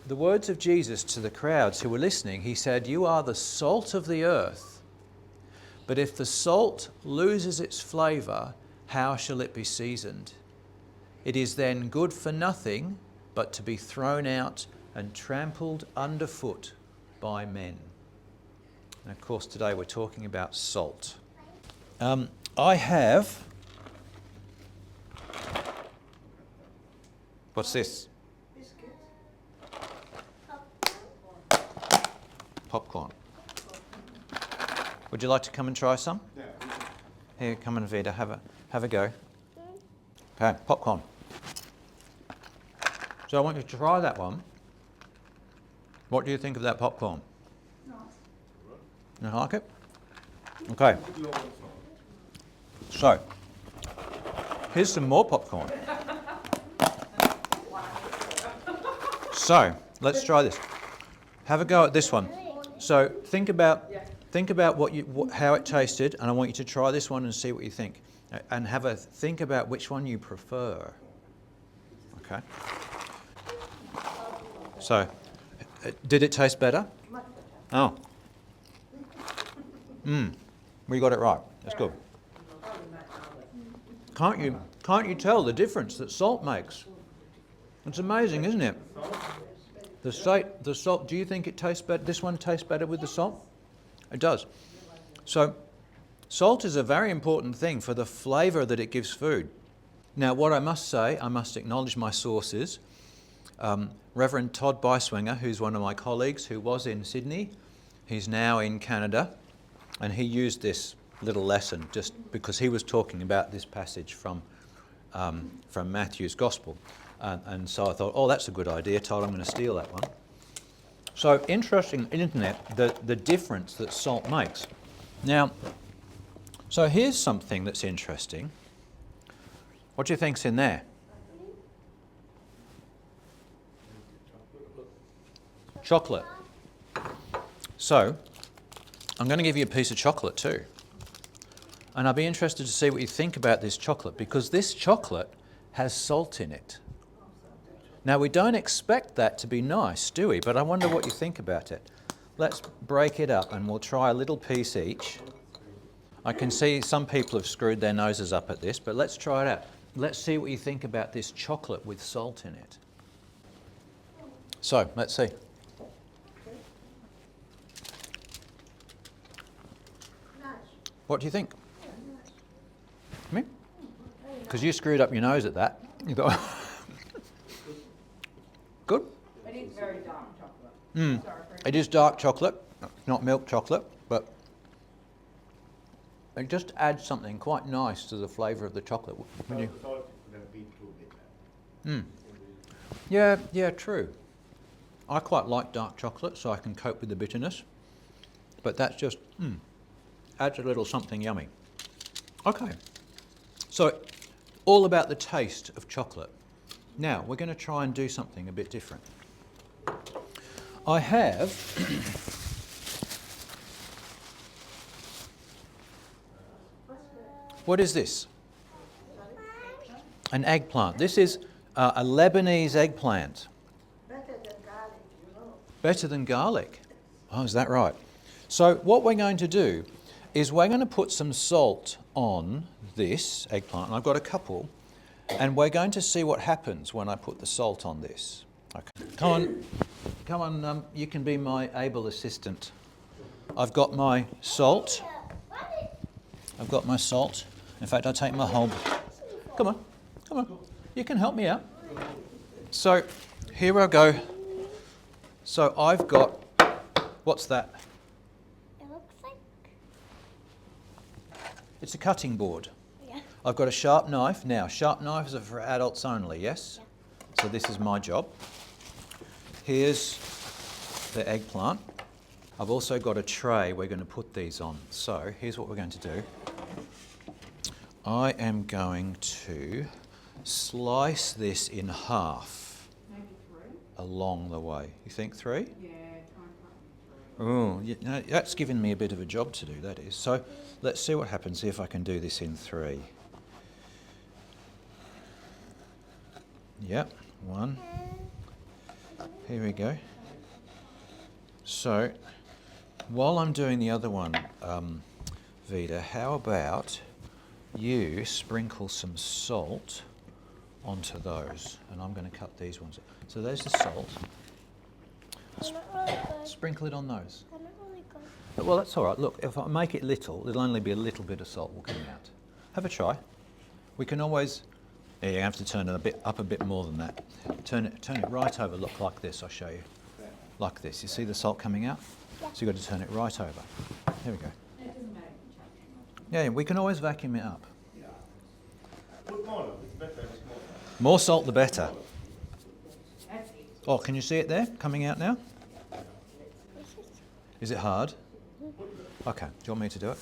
the words of Jesus to the crowds who were listening, he said, "You are the salt of the earth, but if the salt loses its flavour, how shall it be seasoned? It is then good for nothing but to be thrown out and trampled underfoot by men." And of course today we're talking about salt. I have... What's this? Popcorn. Would you like to come and try some? Yeah. Here, come and Vida, have a go. Okay, popcorn. So I want you to try that one. What do you think of that popcorn? Nice. You like it? Okay. So, here's some more popcorn. So, let's try this. Have a go at this one. So, think about how it tasted, and I want you to try this one and see what you think. And have a think about which one you prefer. Okay. So, did it taste better? Oh. We got it right. That's good. Can't you tell the difference that salt makes? It's amazing, isn't it? The salt. Do you think it tastes better? This one tastes better with the salt? It does. So, salt is a very important thing for the flavour that it gives food. Now, what I must say, I must acknowledge my sources. Reverend Todd Beiswenger, who's one of my colleagues, who was in Sydney, he's now in Canada, and he used this little lesson just because he was talking about this passage from Matthew's Gospel. And so I thought, oh, that's a good idea, Todd, I'm going to steal that one. So interesting, isn't it, the difference that salt makes. Now, so here's something that's interesting. What do you think's in there? Chocolate. So, I'm going to give you a piece of chocolate too. And I'll be interested to see what you think about this chocolate, because this chocolate has salt in it. Now, we don't expect that to be nice, do we? But I wonder what you think about it. Let's break it up and we'll try a little piece each. I can see some people have screwed their noses up at this, but let's try it out. Let's see what you think about this chocolate with salt in it. So, let's see. What do you think? Me? Because you screwed up your nose at that. You got good? It is very dark chocolate. It is dark chocolate, not milk chocolate, but it just adds something quite nice to the flavour of the chocolate. Yeah, true. I quite like dark chocolate, so I can cope with the bitterness. But that's just adds a little something yummy. Okay, so all about the taste of chocolate. Now, we're going to try and do something a bit different. I have what is this? An eggplant. This is a Lebanese eggplant. Better than garlic, you know. Better than garlic? Oh, is that right? So what we're going to do is we're going to put some salt on this eggplant, and I've got a couple, and we're going to see what happens when I put the salt on this. Okay. Come on, you can be my able assistant. I've got my salt. In fact, I'll take my whole... Come on. You can help me out. So, here I go. So I've got... What's that? It looks like... It's a cutting board. Yeah. I've got a sharp knife. Now, sharp knives are for adults only, yes? Yeah. So this is my job. Here's the eggplant. I've also got a tray we're going to put these on. So here's what we're going to do. I am going to slice this in half. Maybe 3? Along the way. You think 3? Yeah, try and cut them 3. Oh, yeah, that's given me a bit of a job to do, that is. So let's see what happens, see if I can do this in 3. Yep, 1. Here we go. So, while I'm doing the other one, Vida, how about you sprinkle some salt onto those? And I'm going to cut these ones. So there's the salt. They're not really good. Sprinkle it on those. They're not really good. Well, that's all right. Look, if I make it little, it'll only be a little bit of salt will come out. Have a try. We can always... Yeah, you have to turn it up a bit more than that. Turn it right over. Look, like this. I'll show you. Like this. You see the salt coming out? Yeah. So you've got to turn it right over. There we go. It doesn't matter if you chuck it. Yeah, we can always vacuum it up. Put more, it's better, it's more. More salt, the better. That's it. Oh, can you see it there, coming out now? This is Is it hard? Okay, do you want me to do it?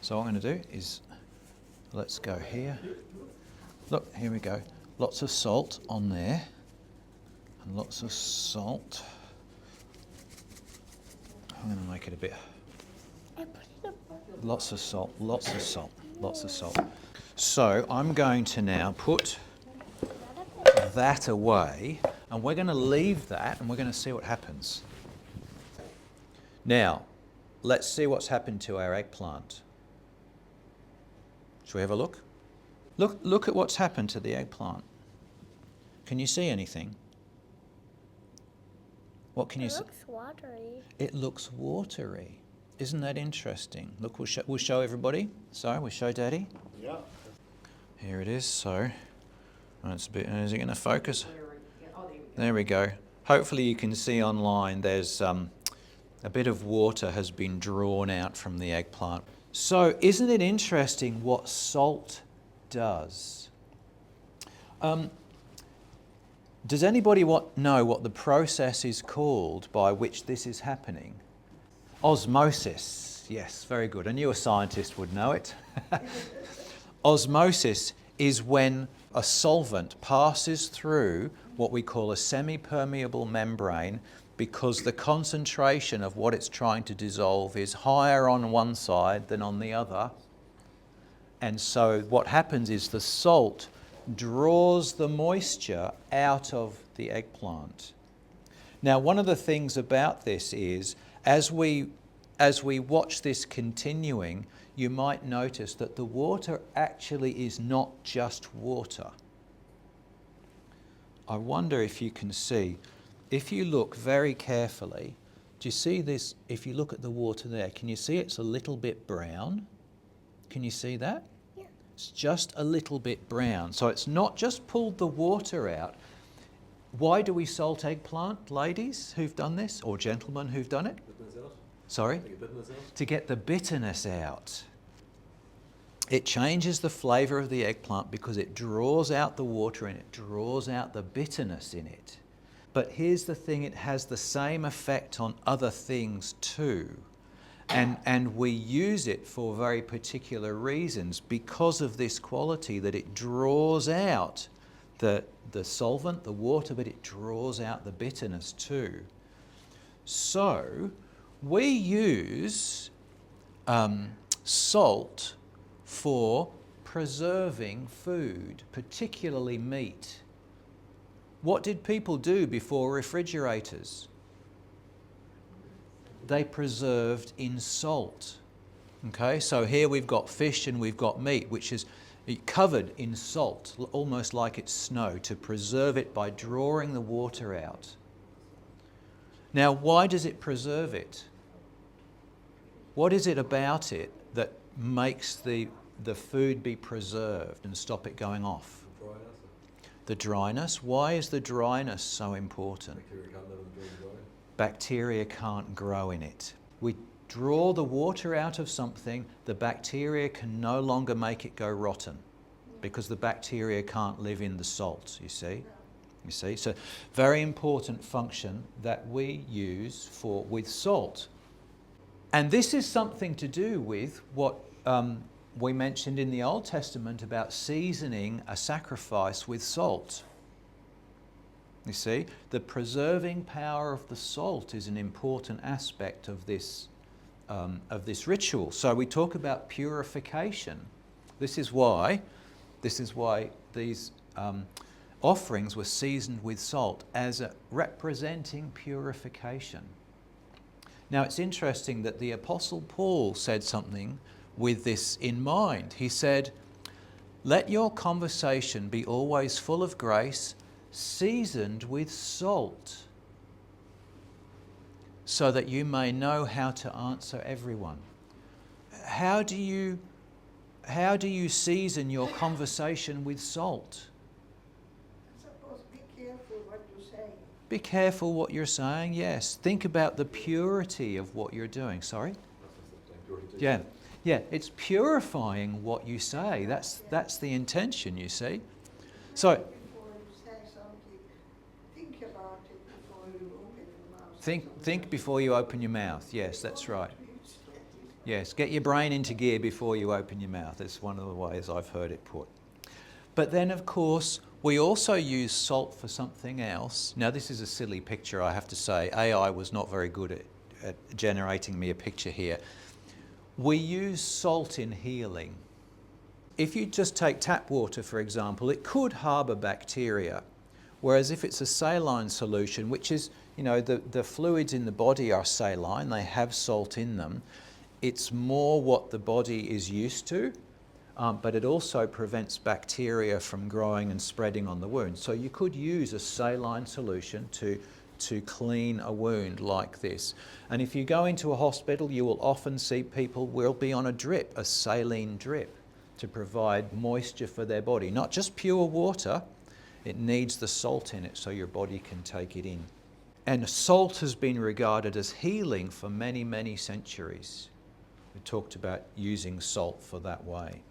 So what I'm going to do is, let's go here. Look, here we go. Lots of salt on there. And lots of salt. I'm going to make it a bit... I put it up. Lots of salt, lots of salt, lots of salt. So I'm going to now put that away, and we're going to leave that, and we're going to see what happens. Now, let's see what's happened to our eggplant. Shall we have a look? Look at what's happened to the eggplant. Can you see anything? What can you It see? looks watery. It looks watery. Isn't that interesting? Look, we'll show everybody. So, we'll show Daddy. Yeah. Here it is. So, oh, it's a bit. Is it going to focus? Where we go. Oh, there we go. There we go. Hopefully, you can see online. There's a bit of water has been drawn out from the eggplant. So, isn't it interesting what salt does? Does anybody know what the process is called by which this is happening? Osmosis. Yes, very good. I knew a scientist would know it. Osmosis is when a solvent passes through what we call a semi-permeable membrane because the concentration of what it's trying to dissolve is higher on one side than on the other. And so what happens is the salt draws the moisture out of the eggplant. Now, one of the things about this is, as we watch this continuing, you might notice that the water actually is not just water. I wonder if you can see, if you look very carefully, do you see this? If you look at the water there, can you see it's a little bit brown? Can you see that? Yeah. It's just a little bit brown. So it's not just pulled the water out. Why do we salt eggplant, ladies who've done this, or gentlemen who've done it? Sorry? To get the bitterness out. It changes the flavour of the eggplant because it draws out the water and it draws out the bitterness in it. But here's the thing, it has the same effect on other things too. And we use it for very particular reasons because of this quality that it draws out the solvent, the water, but it draws out the bitterness too. So we use salt for preserving food, particularly meat. What did people do before refrigerators? They preserved in salt. Okay, so here we've got fish and we've got meat, which is covered in salt, almost like it's snow, to preserve it by drawing the water out. Now, why does it preserve it? What is it about it that makes the food be preserved and stop it going off? The dryness. Why is the dryness so important? Bacteria can't grow in it. We draw the water out of something, the bacteria can no longer make it go rotten because the bacteria can't live in the salt, you see. You see, so very important function that we use with salt. And this is something to do with what we mentioned in the Old Testament about seasoning a sacrifice with salt. You see, the preserving power of the salt is an important aspect of this ritual. So we talk about purification. This is why these offerings were seasoned with salt as a representing purification. Now it's interesting that the Apostle Paul said something with this in mind. He said, "Let your conversation be always full of grace, seasoned with salt, so that you may know how to answer everyone." How do you season your conversation with salt? I suppose be careful what you say. Be careful what you're saying, yes. Think about the purity of what you're doing. Sorry? Yeah. Yeah, it's purifying what you say. That's the intention, you see. So Before you say something, think about it before you open your mouth. think before you open your mouth. Yes, that's right. Yes, get your brain into gear before you open your mouth. It's one of the ways I've heard it put. But then, of course, we also use salt for something else. Now, this is a silly picture, I have to say. AI was not very good at generating me a picture here. We use salt in healing. If you just take tap water, for example, it could harbour bacteria. Whereas if it's a saline solution, which is, the fluids in the body are saline, they have salt in them, it's more what the body is used to, but it also prevents bacteria from growing and spreading on the wound. So you could use a saline solution to clean a wound like this. And if you go into a hospital, you will often see people will be on a drip, a saline drip, to provide moisture for their body. Not just pure water, it needs the salt in it so your body can take it in. And salt has been regarded as healing for many, many centuries. We talked about using salt for that way.